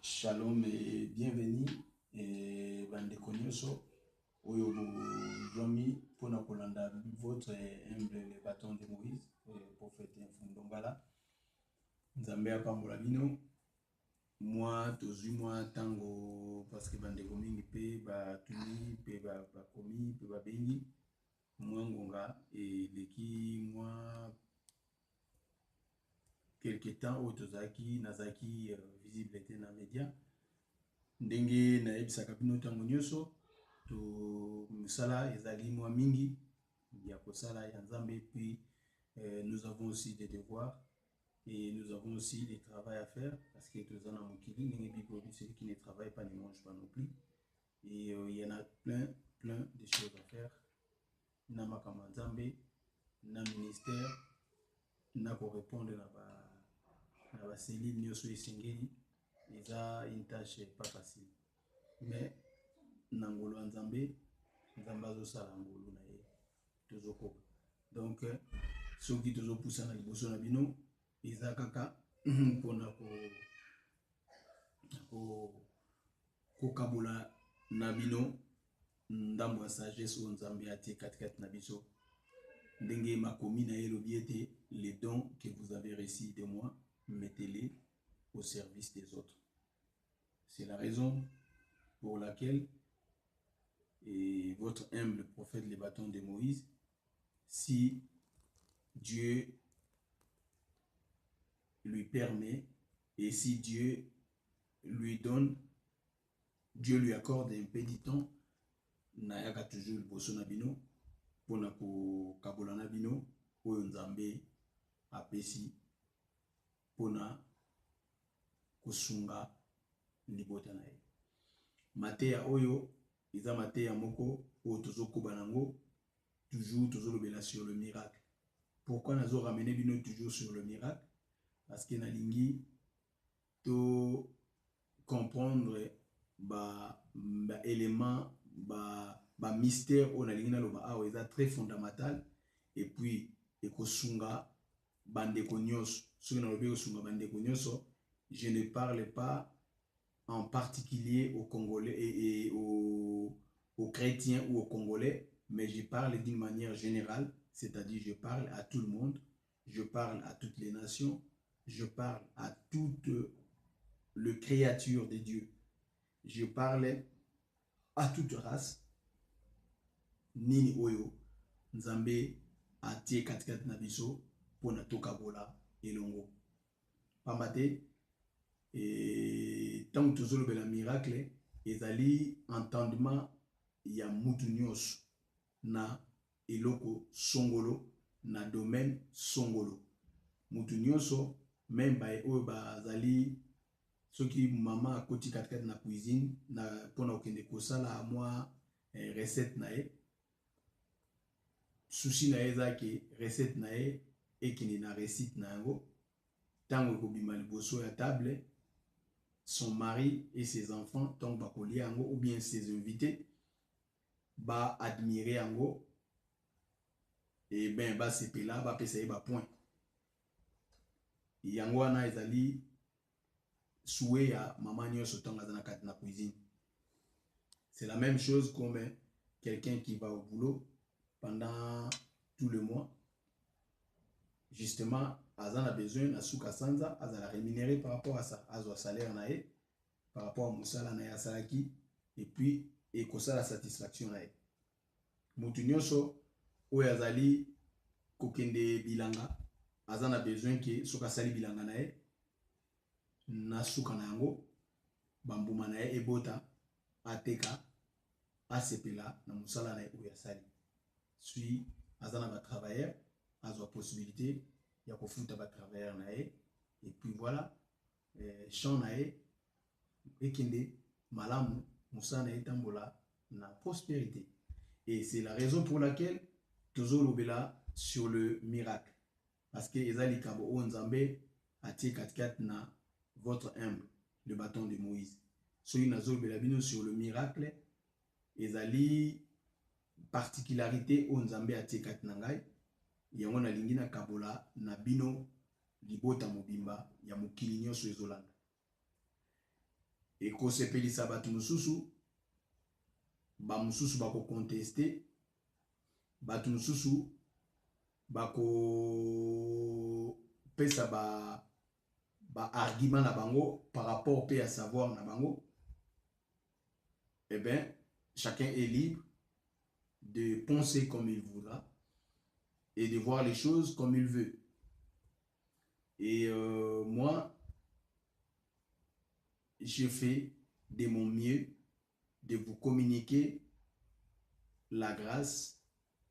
Shalom et bienvenue et bandeko nyonso oyo bozomi mpona kolanda votre humble le bâton de Moïse prophète Mfundongala Nzambe apambola bino moi tozwi mwa tango parce que bandeko mingi pe batuni pe bakomi pe babengi mwa ngonga eleki mwa quelque temps oyo tozalaki nazalaki visible te na média ndenge nayebisaka bino ntango nyonso to mosala ezali mwa mingi ya kosala ya Nzambe. Puis nous avons aussi des devoirs et nous avons aussi des travail à faire parce que toza na mokili ndenge Bible dit celui qui ne travaille pas ne mange pas non plus et il y en a plein de choses à faire na makambo ya Nzambe na ministère na ko répondre na ba cellule nyonso esengeli eza une tâche pas facile mais nangolo Nzambe Nzambe azosala ngolo na ye tozokoka donc soki tozopusana liboso na bino eza kaka mpona kokabola na bino ndambo ya sagesse oyo Nzambe atie katikati na biso ndenge makomi na ye elobi ete les dons que vous avez reçus de moi mettez-les au service des autres. C'est la raison pour laquelle votre humble prophète le bâton de Moïse, si Dieu lui permet et si Dieu lui donne, Dieu lui accorde un petit temps, nayaka toujours le bosso nabino, pona ko kabola nabino, oyo Nzambe apesi, pona kosunga libota na ye. Mateya oyo, eza mateya moko, oyo tozo koba nango, toujours tozo lobela sur le miracle. Pourquoi nazo ramener bino toujours sur le miracle? Parce que nalingi to comprendre élément mystère on nalingi na loba awa eza très fondamental et puis ekosunga bandeko nyonso. Soki na lobi ekosunga bandeko nyonso, je ne parle pas en particulier aux Congolais et aux chrétiens ou aux Congolais, mais je parle d'une manière générale, c'est-à-dire je parle à tout le monde, je parle à toutes les nations, je parle à toutes les créatures de Dieu, je parle à toute race, nini oyo, Nzambe atie katikati na biso, pona toka bola elongo. Pambate, et tant que toujours le miracle, ezali entendement ya mutu nyonso na eloko songolo na domaine songolo. Mutu nyonso même oyo bazali soki mama akoti katikati na cuisine na pona okende kosala mwa recette na ye, souci na ye ezaki recette na ye ekende na réussite na yango tango ekobima liboso ya table, son mari et ses enfants, tant bakolia yango ou bien ses invités, ba admirer yango et ben ba sepela ba pesa ye ba point. Yango wana ezali souhait ya maman nyonso tango aza na kati na cuisine. C'est la même chose comme quelqu'un qui va au boulot pendant tout le mois. Justement, Azan a besoin de souka sanza, Azan a rémunéré par rapport à ça, Azan salaire nae, par rapport à Moussala nae salaki, et puis et kosa la satisfaction nae. Moutunyoso, ou Azali kokende bilanga, Azan a besoin que souka sali bilanga nae, na souka nango, bambuma nae ebota, ateka, asepela, na Moussala nae ou yasali. Suis Azan va travailler. A la possibilité il y a kofuta ba travailler nae et puis voilà champ nae ekende malamu musana etambola na prospérité et c'est la raison pour laquelle tozo lobela sur le miracle parce que ezali kabo o Nzambe atie katikati na votre humble le bâton de Moïse so nazo lobela bino sur le miracle ezali particularité o Nzambe atie katikati na ngai yango na lingi na kabola na bino libota mobimba ya mokili nyonso ezolanda. et ko sepelisa batu mususu ba mususu bako contester batu mususu bako pesa ba argument na bango par rapport à savoir na bango. Eh bien, chacun est libre de penser comme il voudra et de voir les choses comme il veut. Et moi, je fais de mon mieux de vous communiquer la grâce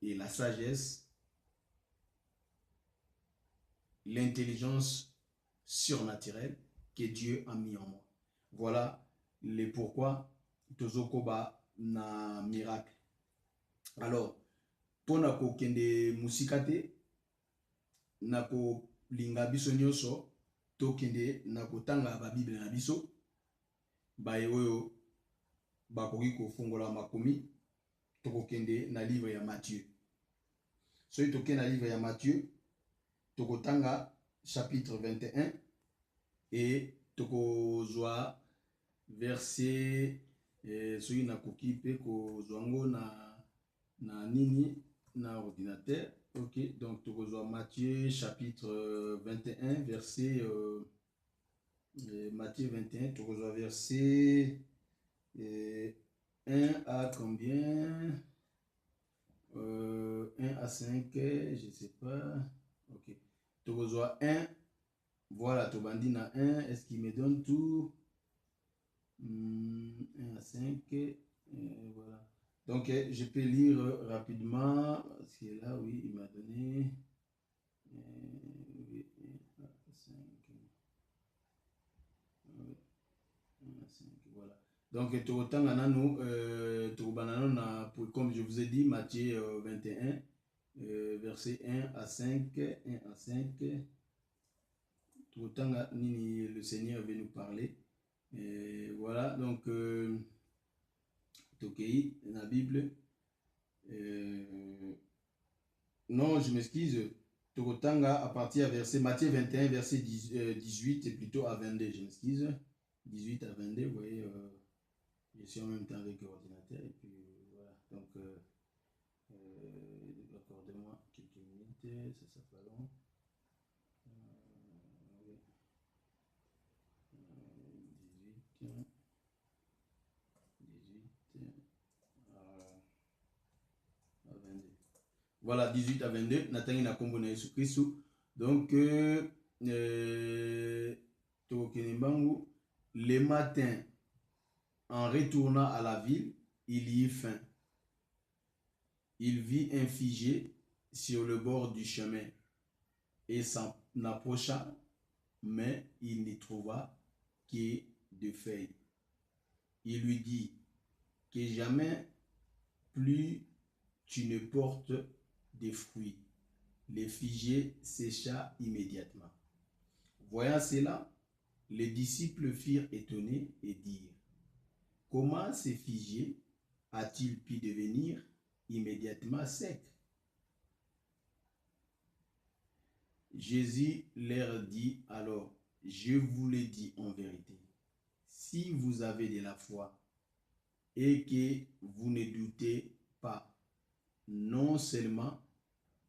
et la sagesse, l'intelligence surnaturelle que Dieu a mis en moi. Voilà les pourquoi tozokoba na miracle. Alors, pour na ko kende musikate na ko linga biso nyoso to kende na ko tanga ba Bible na biso ba oyo ba koki ko fongola makomi to ko kende na livre ya Matthieu. So to kende na livre ya Matthieu to ko tanga chapitre 21 et to ko zwa verset soki na koki pe ko zwango na nini na ordinateur. Ok, donc tu reçois Matthieu chapitre 21 verset Matthieu 21, tu reçois verset 1 à combien 1 à 5, je sais pas. Ok, tu reçois 1. Voilà, tu bandis na 1. Est-ce qu'il me donne tout 1 à 5. Voilà. Donc, je peux lire rapidement. Parce que là, oui, il m'a donné. Oui, 1 à 5. Oui, 1 à 5. Voilà. Donc, comme je vous ai dit, Matthieu 21, verset 1 à 5. 1 à 5. Le Seigneur veut nous parler. Et voilà, donc, Tokei, la Bible. Non, je m'excuse. Tokotanga à partir de verset Matthieu 21, verset 18 et plutôt à 22, je m'excuse. 18 à 22, vous voyez, je suis en même temps avec l'ordinateur. Et puis voilà, donc, accordez-moi quelques minutes, ça sera pas long. Oui. 18. Voilà, 18 à 22. Nathalie na kombo na Yesu Christu. Donc, le matin, en retournant à la ville, il y eut faim. Il vit un figuier sur le bord du chemin et s'en approcha, mais il n'y trouva que de feuilles. Il lui dit que jamais plus tu ne portes des fruits. Le figuier sécha immédiatement. Voyant cela, les disciples firent étonnés et dirent: comment ce figuier a-t-il pu devenir immédiatement sec? Jésus leur dit alors: je vous le dis en vérité, si vous avez de la foi et que vous ne doutez pas, non seulement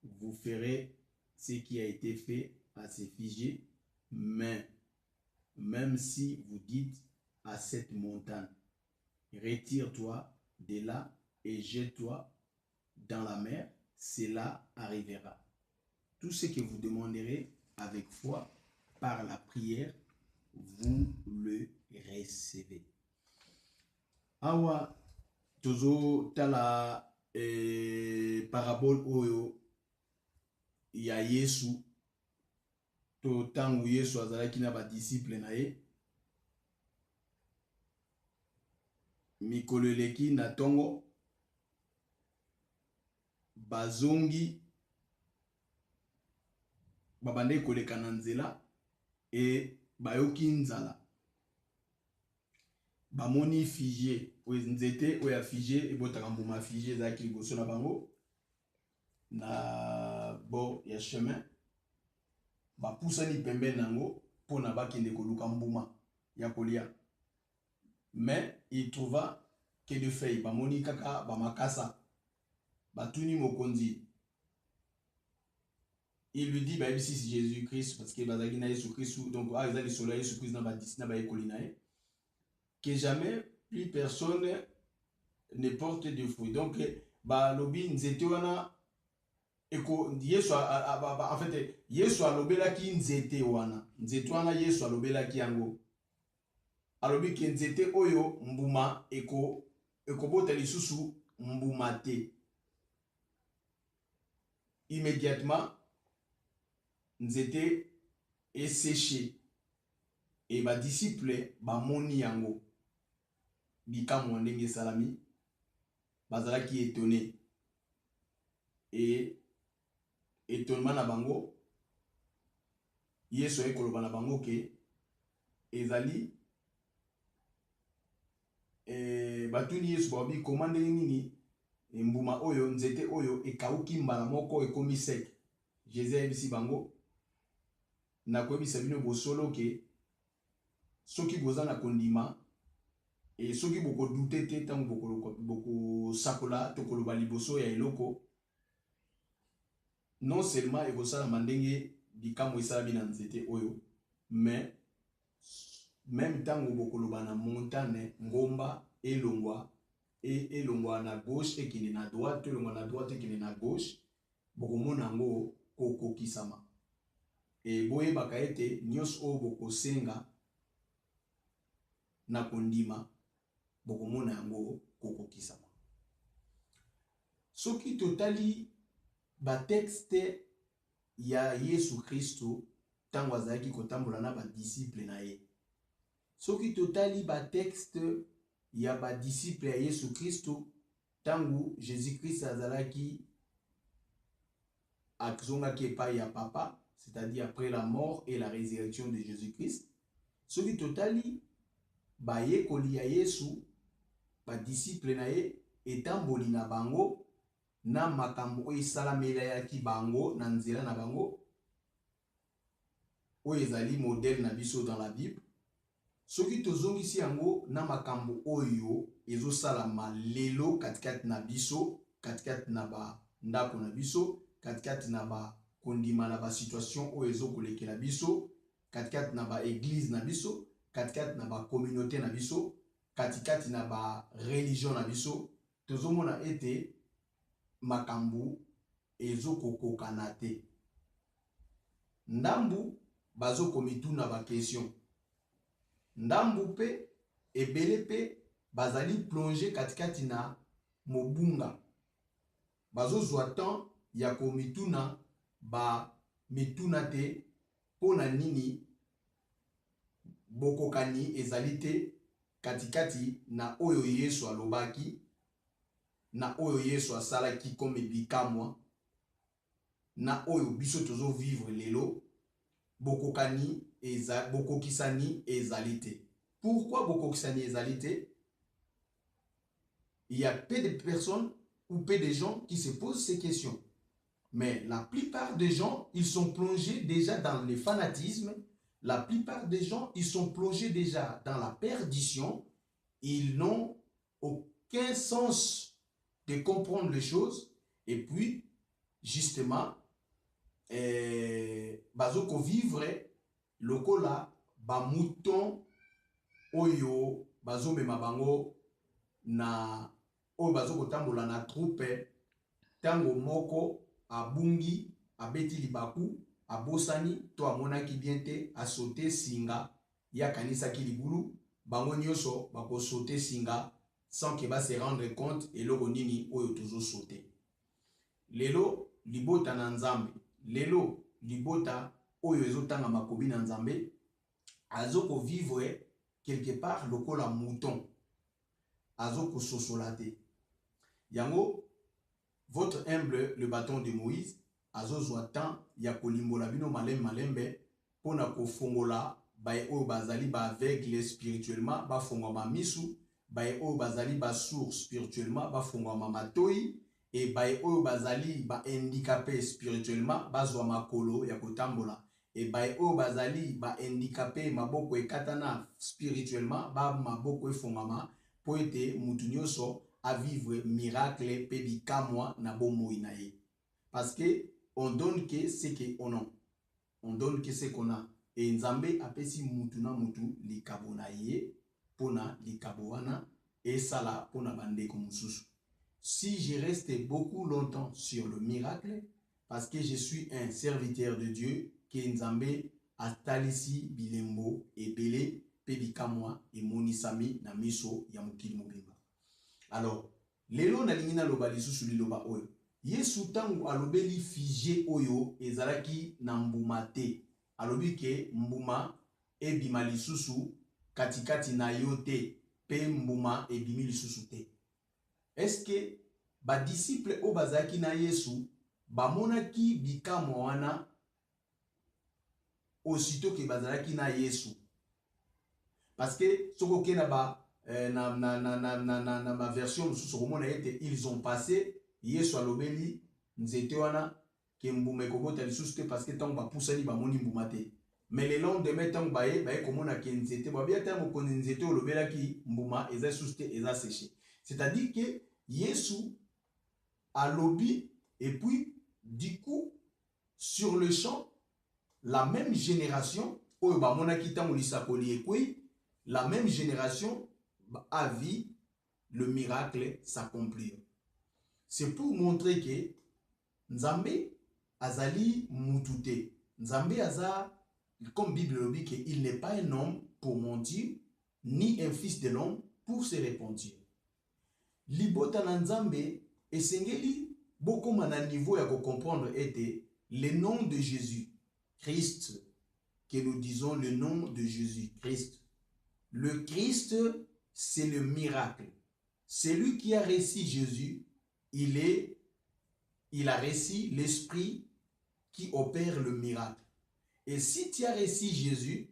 vous ferez ce qui a été fait à ce figuier, mais même si vous dites à cette montagne: retire-toi de là et jette-toi dans la mer, cela arrivera. Tout ce que vous demanderez avec foi par la prière, vous le recevez. Awa tozo tala parabole oyo ya Yesu to tangu Yesu azalaki na ba disciple na ye mikolo eleki na tongo bazongi babande koleka na nzela e bayoki nzala bamoni figuier oyo nzete oyo ya figuier ebotaka mbuma figuier ezalaki liboso na bango na bord ya chemin bapusani pembeni nango mpona bakende koluka mbuma ya kolia. Mais il trouva que de fait, bamoni kaka, bamakasa, batuni mokonzi. Il lui dit, bah, ici c'est Jésus-Christ, parce que bazaki na Jésus-Christ, donc, ah, ils ont le soleil, Jésus-Christ, na ba ekolinae, que jamais plus personne ne porte de fruits. Donc, bah, lobi, nzete wana, eko, Yesu, en fait, Yesu alobela ki nzete wana, Yesu alobela ki yango, alobi ke nzete oyo mbuma, eko bota lisusu mbuma te. Immédiatement, nzete est séché et ba disciple ba moni yango bikamu ndenge salami bazalaki étonné et étonnement na bango Yesu ekoloba na bango ke ezali batuni Yesu babi komande nini mbuma oyo nzete oyo ekauki mbala moko ekomi sec. Jésus ayebisi bango na koyebisa bino bosolo ke soki boza na kondima et soki boko dute te tango boko sakola to koloba liboso ya eloko non seulement ekosala mandenge bikamo esala bina nzete oyo mais même tango bokoloba na montagne ngomba elongwa elongwa na gauche ekende na droite elongwa na droite ekende na gauche bokomona ngo kokokisama e boyebaka ete nyonso oyo bokosenga na kondima bokomona yango kokokisama. Soki totali batexte ya Yesu Kristo tango azalaki kotambola na badisciple na ye. Soki totali batexte ya badisciple ya Yesu Kristo tango Jésus-Christ azalaki akzongaki epai ya papa, c'est-à-dire après la mort et la résurrection de Jésus-Christ. Soki totali bayekoli ya Yesu badisciple na ye etamboli na bango na makambo oyo esalamela yaki bango na nzela na bango oyo ezali modèle na biso dans la Bible. Soki tozongisi yango na makambo oyo ezosalama lelo katikati na biso, katikati na ba ndako na biso, katikati na ba kondima na ba situation oyo ezokolekela biso, katikati na ba église na biso, katikati na ba communauté na biso, katikati na ba religion na biso, tozomona ete makambu ezokokokana te. Ndambu bazokomituna ba question. Ndambu pe ebele pe bazali plongé katikati na mobunga. Bazozwa temps ya komituna ba mituna te pona nini bokokani ezali te katikati na oyo Yesu alobaki na oyo Yesu asalaki comme bikamwa na oyo biso tozo vivre lelo bokokani bokokisani ezali te. Pourquoi bokokisani ezali te? Il y a peu de personnes ou peu de gens qui se posent ces questions. Mais la plupart des gens, ils sont plongés déjà dans le fanatisme. La plupart des gens, ils sont plongés déjà dans la perdition. Ils n'ont aucun sens de comprendre les choses. Et puis, justement, bazoko vivre lokola ba mouton oyo bazo mema bango na oyo bazoko tambola na troupe tango moko abungi abeti libaku abosani to amonaki bien te asote singa ya kanisa ki libulu bango nyonso bako sote singa sans que ba se rendre compte eloko nini oyo tozo sote. Lelo libota na nzambe, lelo libota oyo ezotanga makobi na nzambe azoko vivre quelque part lokola mouton azoko sosolate. Yango votre humble le bâton de Moïse azozwa temps ya kolimbola bino malembe pona kofongola bae oyo bazali ba aveugle spirituellement bafongwa misu, bae oyo bazali ba sourd spirituellement bafongwa matoi et bae oyo bazali ba handicapé spirituellement bazwa makolo ya kotambola. et bae o bazali ba handicapé maboko ekatana spirituellement ba maboko efongama po ete mutu nyonso a vivre miracle pe bikamwa na bomoi na ye. Parce que on donne que ce qu'on a. On donne que ce qu'on a. Et Nzambe apesi mutu na mutu likabo na ye pona likabo wana et sala pona bandeko mususu. Si je reste beaucoup longtemps sur le miracle, parce que je suis un serviteur de Dieu, que Nzambe a talisi bilembo ebele pe bikamwa e monisami na miso ya mokili mobimba. Alors, lelo na lingina loba lisusu liloba oyo. Yesu tangu alobeli fige oyo ezalaki na mbuma te. Alobi ke mbuma ebima lisusu katikati na yo te pe mbuma ebimi lisusu te. Est-ce que ba disciple o bazaki na Yesu bamonaki bikamwa wana aussitôt que bazalaki na Yesu? Parce que soko ke na ba ma version mususu komona ete ils ont passé Yesu alobeli nzete wana ke mbuma ekobota lisusu te parce que tango bapusani bamoni mbuma te. Mais le lendemain tango baye komona ke nzete babia ta mokonzi nzete olobelaki mbuma eza lisusu te eza séché. C'est-à-dire que Yesu alobi et puis du coup sur le champ la même génération oyo bamonaki tango lisakoli ekwe, la même génération a vu le miracle s'accomplir. C'est pour montrer que Nzambe azali mutute. Nzambe aza, comme Bible le dit, qu'il n'est pas un homme pour mentir, ni un fils de l'homme pour se repentir. Libota na Nzambe esengeli beaucoup mana niveau ya comprendre était le nom de Jésus Christ, que nous disons le nom de Jésus Christ. Le Christ, c'est le miracle. Celui qui a reçu Jésus, il a reçu l'esprit qui opère le miracle. Et si tu as reçu Jésus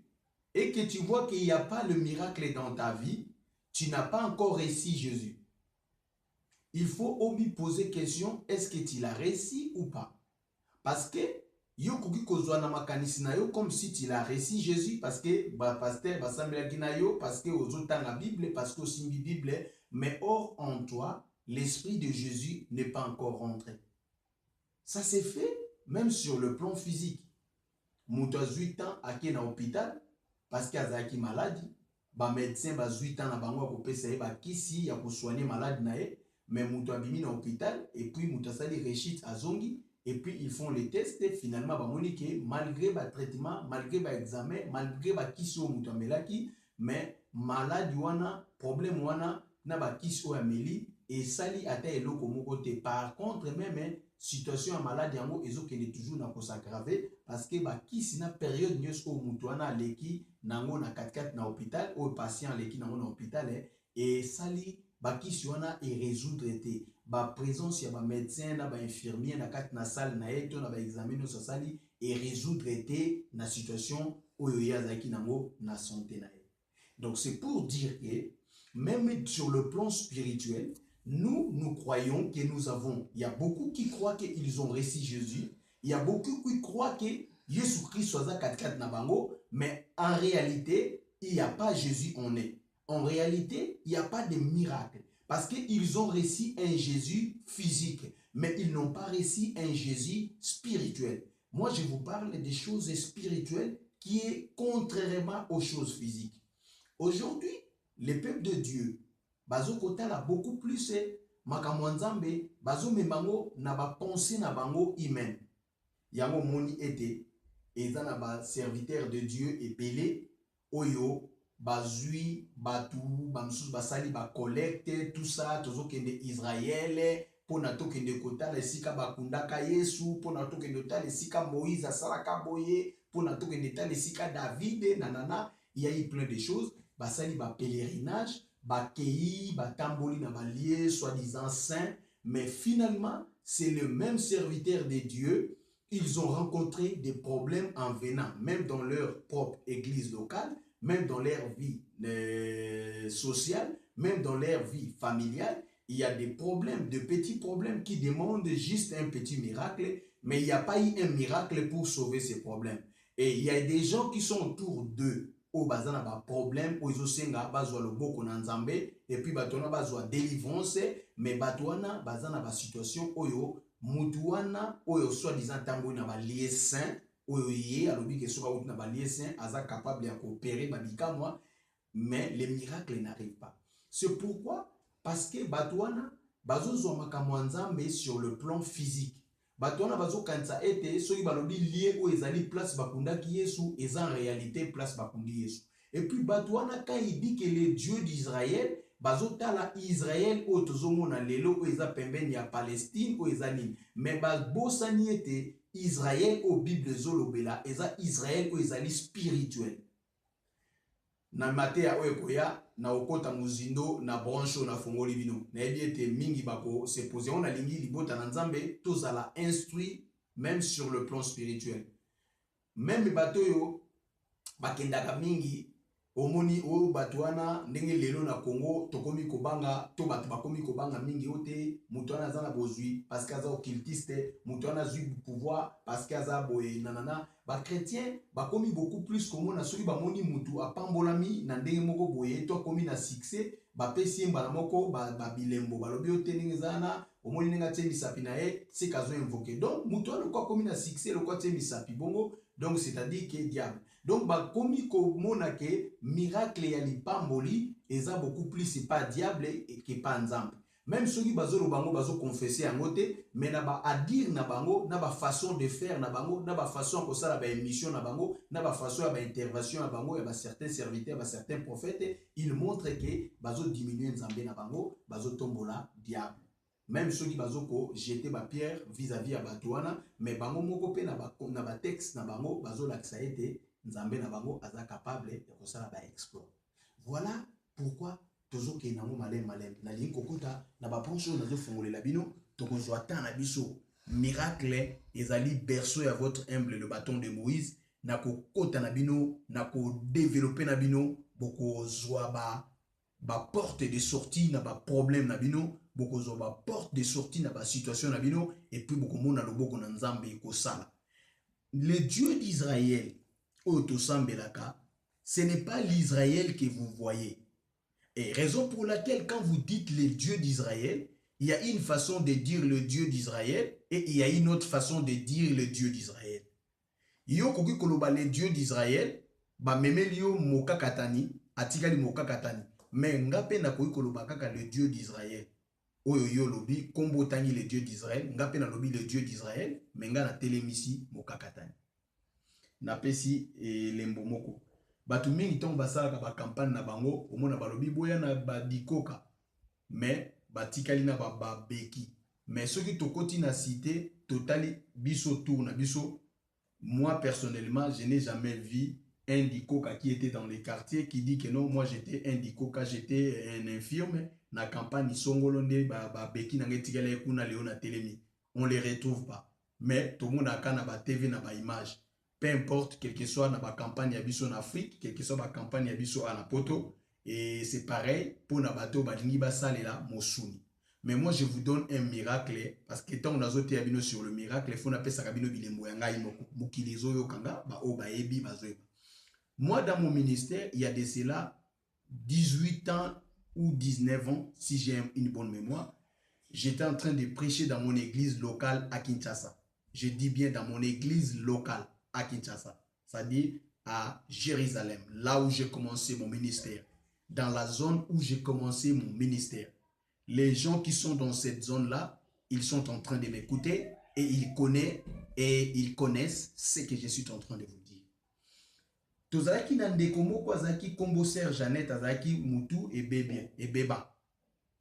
et que tu vois qu'il n'y a pas le miracle dans ta vie, tu n'as pas encore reçu Jésus. Il faut aussi poser question, est-ce que tu l'as reçu ou pas? Parce que yo koki kozwa na makanisi na yo comme si tu l'as reçu Jésus parce que ba pasteur ba sambelaki na yo parce que ozota la Bible parce que osimbi Bible, mais or en toi l'esprit de Jésus n'est pas encore rentré. Ça s'est fait même sur le plan physique. Mutu a 8 ans ake na hôpital parce que azaki maladie, ba médecin ba 8 ans na bango ko pesa ye ba kisi ya ko soigner malade na ye, mais mutu abimi na hôpital et puis mutu asali rechute azongi. Et puis ils font les tests et finalement malgré le traitement, malgré l'examen, malgré le kisi o mutu amelaki, mais malade wana, problème wana na ba kisi o ameli et sali ata eloko moko te. Par contre même situation à malade yango ezokende toujours na s'aggraver parce que ba kisi na période nyos o mutu wana leki nango na 4 na hôpital o patient leki nango na hôpital et sali ba kisi wana et résoudre te. Ba présence ya ba médecin na ba infirmier na kati na salle na eto na ba examen no sali et résoudre te na situation oyo yazaki nango na santé na ye. Donc c'est pour dire que même sur le plan spirituel, nous croyons que nous avons, il y a beaucoup qui croient qu'ils ont reçu Jésus, il y a beaucoup qui croient que Jésus Christ soit kat na bango, mais en réalité, il n'y a pas Jésus en eux. En réalité, il n'y a pas de miracle. Parce qu'ils ont reçu un Jésus physique, mais ils n'ont pas reçu un Jésus spirituel. Moi, je vous parle des choses spirituelles qui est contrairement aux choses physiques. Aujourd'hui, le peuple de Dieu, bazo kotala beaucoup plus makambo nzambe, bazo memango na ba pensée na bango humaine. Yango moni ete eza na ba serviteur de Dieu epelé oyo bazui batu bamsus basali ba collecte tout ça tozo kende Israël pona to kende kotala esika bakundaka Yesu pona to kende kotala esika Moïse asalaka boye pona to kende kotala esika David nanana. Il y a eu plein de choses basali ba pèlerinage ba kei ba tamboli na ba lieu soi-disant saint, mais finalement c'est le même serviteur de Dieu. Ils ont rencontré des problèmes en venant même dans leur propre église locale, même dans leur vie sociale, même dans leur vie familiale. Il y a des problèmes, de petits problèmes qui demandent juste un petit miracle, mais il n'y a pas eu un miracle pour sauver ces problèmes. Et il y a des gens qui sont autour d'eux. Au bazana ba problème, au izosenga bazwa loboko na nzambe, et puis batona bazwa délivrance, mais batwana bazana ba situation oyo mutuana oyo soi-disant tango na ba lié saint, oyo yé alobi ke soka na ba lié saint, aza capable ya coopérer babikamwa, mais les miracles n'arrivent pas. C'est pourquoi, parce que batwana bazozwa makambo nzambe sur le plan physique. Batwana bazo kanisa ete soki balobi lié ou ezali place bakundaki Yesu eza en réalité place bakundi Yesu. Et puis batwana quand il dit que les dieux d'Israël bazo tala Israël o tozomona lelo o eza pembeni ya Palestine o eza nini. Mais babosani ete Israël o Bible zolobela eza Israël o ezali spirituel. Na matea oyo koya na okota muzindo na branche na fongoli bino na yebi ete mingi bako se poser on a lingi libota na nzambe tozala instruit même sur le plan spirituel. Même bato yo bakendaka mingi omoni o batwana ndenge lelo na Congo tokomi kobanga to bato bakomi kobanga mingi ote mutwana zana bozui parce que aza occultiste mutwana zui pouvoir parce que aza boye nanana ba chrétien bakomi beaucoup plus komona soki bamoni mutu apambolami na ndenge moko boye to komi na succès bapesi mbala moko ba bilembo balobi ote ndenge zana omoni ndenge atie misapi na ye c'est kazo invoquer donc mutwana ko komi na succès le ko atie misapi bongo donc c'est-à-dire que diable. Donc, komi komona ke miracle ya lipamboli eza beaucoup plus c'est pas diable et que pas nzambe. Même ceux qui bazo bango bazo confesser en côté, mais na ba à dire na bango, na ba façon de faire na bango, na ba façon ko ça ba émission na bango, na ba façon ba intervention na bango, ya ba certains serviteurs, ba certains prophètes, ils montrent que bazo diminuer nzambe na bango, bazo tombola diable. Même ceux qui bazoko jeter ba pierre vis-à-vis à batouana, mais bango moko pe na ba texte na bango bazo laksa ete nzambe na bango aza capable de kosala ba exploit. Voilà pourquoi tozoke nango malem na lingi kokuta na ba poncho na zo fongolela bino tokozwa ta na biso miracle ezali berceau ya votre humble le bâton de Moïse na kokota na bino na ko développer na bino bokozwa ba porte de sortie na ba problème na bino bokozwa ba porte de sortie na ba situation na bino et puis bokomona loboko na nzambe kosala. Le Dieu d'Israël ce n'est pas l'Israël que vous voyez. Et raison pour laquelle quand vous dites le Dieu d'Israël, il y a une façon de dire le Dieu d'Israël et il y a une autre façon de dire le Dieu d'Israël. Yo koki koloba le Dieu d'Israël, ba memelio moka katani, atikali moka katani. Mais ngape na koki koloba kaka le Dieu d'Israël. Oyo yo lobi kombo tangi le Dieu d'Israël, ngape na lobi le Dieu d'Israël, mais nga na telemisi moka katani. Na pesi lembo moko batu mingi ntongo basalaka ba campagne na bango omona balobi boya na badikoka mais batikali na babeki mais soki tokoti na cité totali biso tour na biso. Moi personnellement je n'ai jamais vu un dikoka qui était dans les quartiers qui dit que non moi j'étais un dikoka j'étais un infirme na campagne songolo nde babeki na ngetikala kuna leo na telemi on les retrouve pas mais tout le monde a kana ba TV na ba image. Peu importe, quel que soit la campagne Abisso en Afrique, quel que soit la campagne Abisso à Napoto, et c'est pareil pour Nabato, Badiniba Salela, Mosuni. Mais moi, je vous donne un miracle, parce que tant on a zoté Abino sur le miracle, il faut appeler ça Kabino Bilembo, Mukilizo Yokanga, Ba Ebi, Bazoeba. Moi, dans mon ministère, il y a de cela 18 ans ou 19 ans, si j'ai une bonne mémoire, j'étais en train de prêcher dans mon église locale à Kinshasa. Je dis bien dans mon église locale à Kinshasa, c'est-à-dire à Jérusalem, là où j'ai commencé mon ministère, dans la zone où j'ai commencé mon ministère. Les gens qui sont dans cette zone-là, ils sont en train de m'écouter et ils connaissent ce que je suis en train de vous dire. Tozaki nandeko moko azaki kombo Sœur Jeannette azaki mutu et beba.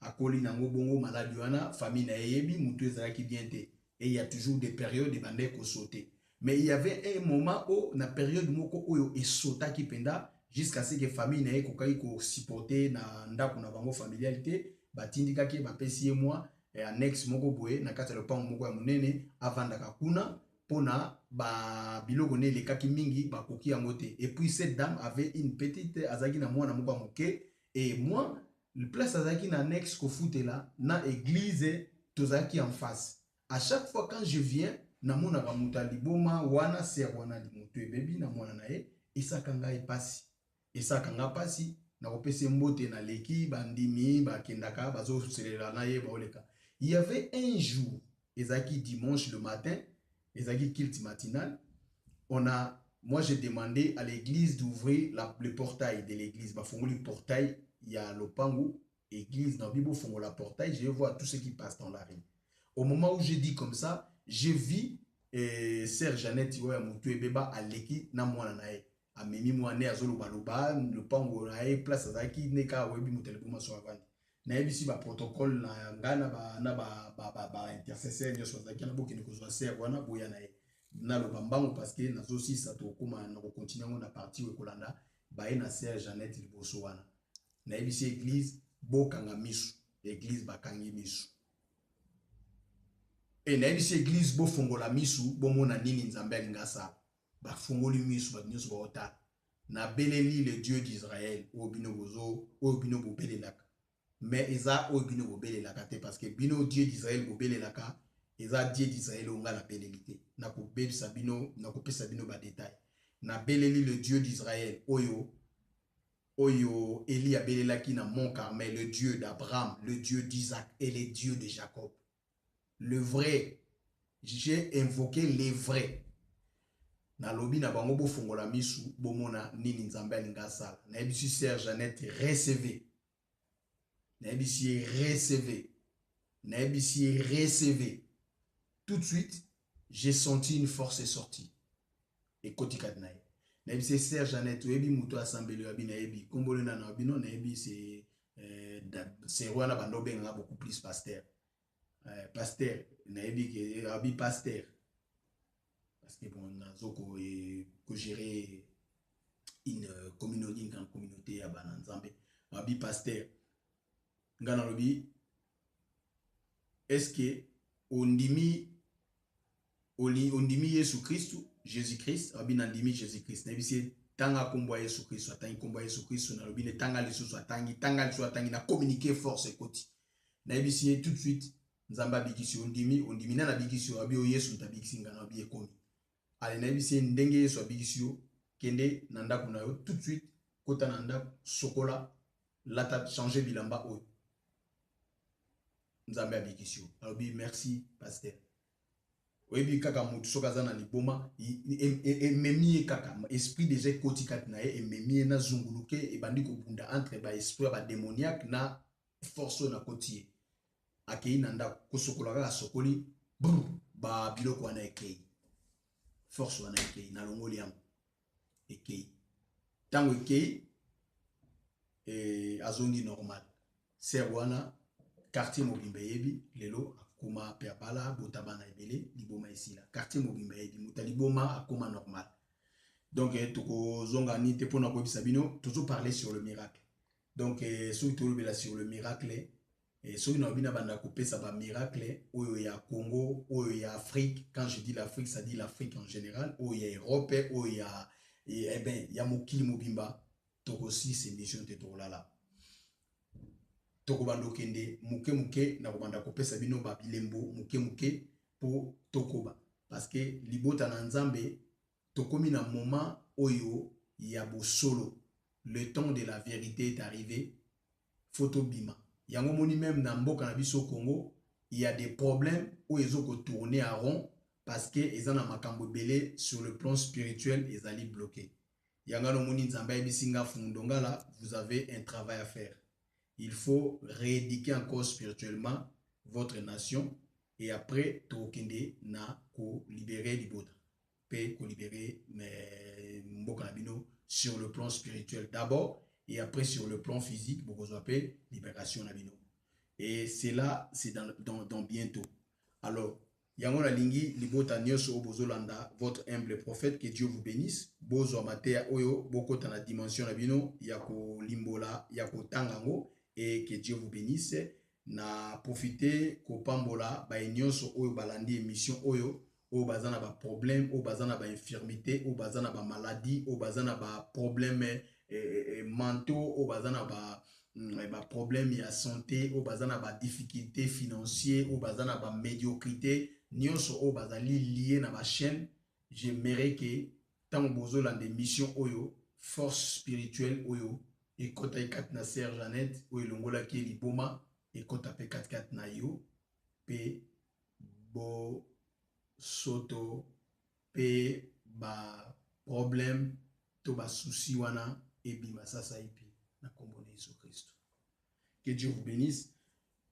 Akoli nango bongo maladi wana famille na yebi mutu ezaki bien te. Et il y a toujours des périodes de bandé ko sauter. Mais il y avait un moment où, na période moko oyo et sauta ki penda, jusqu'à ce que famille na kokai ko supporter na ndako na bango familialité, batindika ki bapesi moi et annexe moko boye na kata le pang moko ya munene avandaka kuna pona ba biloko ne le kaki mingi ba koki yangote. Et puis cette dame avait une petite azaki na mwana moko moke et moi le place azaki na annexe ko foutela na église tozaki en face. À chaque fois quand je viens namonaka moto aliboma wana ser wana moto ebebi na mwana na ye esaka ngai mpasi esaka nga mpasi nakopesa mbote na leki bandimi bakendaka bazoselela na ye baoleka. Il y avait un jour ezaki dimanche le matin ezaki kilt matinal moi j'ai demandé à l'église d'ouvrir le portail de l'église bafongoli portail ya lopango église na bibo fongola portail je vais voir tout ce qui passe dans la rue. Au moment où j'ai dit comme ça j'ai vu sœur Jeannette ya moto ebeba aleki na mwana na ye amemi mwana azolobaloba lopango na ye place azalaki neka webi moteleboma so avandi nayebisi baprotocole na ngai na baintercesseur nyonso bazalaki na bokende kozwa sœur wana boya na ye naloba mbango parce que nazosisa tokóma na kokontinue yango na parti oyo ekolanda baye na sœur Jeannette liboso wana nayebisi église bokanga misu église bakangi misu e nayebisi église bofongola misu bomona nini nzambe alingi asala bafongoli misu bato nyonso baotala nabeleli le dieu d'Israël oyo bino bobelelaka mais eza oyo bino bobelelaka te parce que bino dieu d'Israël bobelelaka eza dieu d'Israël oyo nga nabeleli te nakopesa bino badetail nabeleli le dieu d'Israël oyo Eli abelelaki na mont Carmel, le dieu d'Abraham, le dieu d'Isaac et le dieu de Jacob. Le vrai, j'ai invoqué les vrais. Nalobi na bango bo fongola misu bomona nini nzambe alinga sala. Nayebisi sœur Jeannette recevez. Nayebisi recevez. Tout de suite, j'ai senti une force sortie. Et kotika naye. Nayebisi sœur Jeannette oyebi muto assemblée abi nayebi kombole na abino nayebi c'est roi bando benga beaucoup plus pasteur. Pasteur nayebi ke abi pasteur parce que bon nazo ko gérer une communauté ya bana nzambe abi pasteur ngana lobi est-ce que ondimi Yesu Christu Jésus-Christ abi nandimi Jésus-Christ nayebisi tanga kombo Yesu Christu atangi kombo Yesu Christu na lobi ne tanga lisusu atangi na communiquer force ekoti nayebisi tout de suite nzamba bikisi ondimi na bikisi abi o Yesu tabikisi ngana abi ekomi ale nayebisi ndenge Yesu abikisi kende na ndako na yo tout de suite kota na ndako sokola lata changer bilamba oyo nzambe abikisi abi merci pasteur oyebi kaka mutu soki aza na liboma ememi kaka esprit déjà ekoti kati na ye ememi na zunguluke ebandi kobunda entre baesprit ya badémoniaque na force oyo na koti ye akei na ndako kosokola kaka sokoli babiloko wana ekei force wana ekei nalongoli yango ekei ntango ekei azongi normal ser wana quartier mobimba yebi lelo akoma mpe abala botabana ebele liboma esila quartier mobimba yebi muta liboma akoma normal donc tokozonga ni te mpona koyebisa bino tozoparler sur le miracle donc soki tolobela sur le miracle soki na bina banda kopesa bamiracle oyo ya Congo oyo ya Afrique quand je dis l'Afrique ça dit l'Afrique en général oyo ya Europe oyo ya mokili mobimba tokosilisa émission te tokolala tokobanda okende muke na kobanda kopesa bino babilembo muke po tokoba parce que libota na nzambe tokomi na moment oyo ya bosolo le temps de la vérité est arrivé photo bima yango moni même na mboka na biso Congo il y a des problèmes où ils ont tourné à rond parce que ils ont na makambo belé sur le plan spirituel ils allaient bloquer yanga no moni nzambe bisinga fundongala vous avez un travail à faire. Il faut rééduquer encore spirituellement votre nation et après tokende na ko libérer libota pe ko libérer mboka na bino sur le plan spirituel d'abord et après sur le plan physique beaucoup appelé libération na bino et c'est là c'est dans bientôt. Alors yango na lingi libota nyonso bozolanda votre humble prophète, que Dieu vous bénisse bozo matea oyo bokota na dimension na bino ya ko limbola ya ko tangango et que Dieu vous bénisse na profiter ko pambola ba nyonso oyo balandi émission oyo bazana ba problème bazana ba infirmité bazana ba maladie bazana ba problème mentaux bazana ba problème ya santé bazana ba difficulté financier bazana ba médiocrité nyonso o bazali lié na ba chaîne, j'aimerais que tant bozo la mission oyo force spirituelle oyo et kota ikat na sœur Jeannette oyo longola ki liboma et kota pe 4 na yo pe bo soto pe ba problème to ba souci wana et bima sasa ipi na kombo na Yesu Christ. Que Dieu vous bénisse.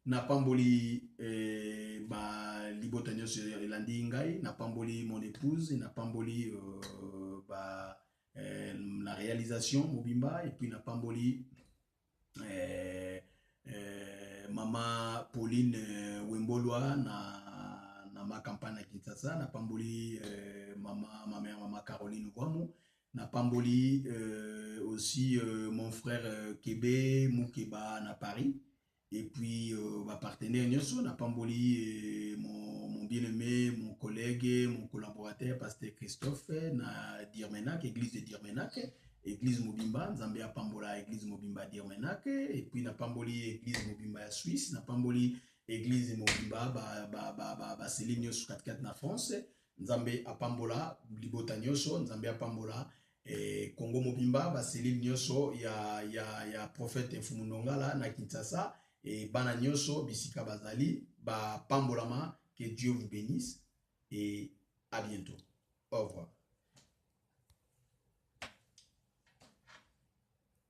Na pamboli ba libota nyonso elandi ngai, na pamboli mon épouse, na pamboli la réalisation mobimba et puis na pamboli mama Pauline Wembolwa na ma campagne à Kinshasa, na pamboli ma mère mama Caroline Guamu, na pamboli aussi mon frère Kébé Moukeba na Paris. Et puis, ma partenaire Nyoso, n'a pas mboli mon bien-aimé, mon collègue, mon collaborateur, pasteur Christophe, na Dirmenak, église de Dirmenak, église Mobimba, Zambia Pambola, église Mobimba Dirmenak, et puis n'a pas mboli église Mobimba à Suisse, n'a pas mboli église Mobimba, Céline Nyoso 4 na France, Zambé à Pambola, Libota Nyoso, Zambia Pambola, et Congo Mobimba, Céline Nyoso, il y a prophète Mfumunonga là, na Kinshasa. Et bana nyonso bisika bazali ba pambolama, que Dieu vous bénisse et à bientôt. Au revoir.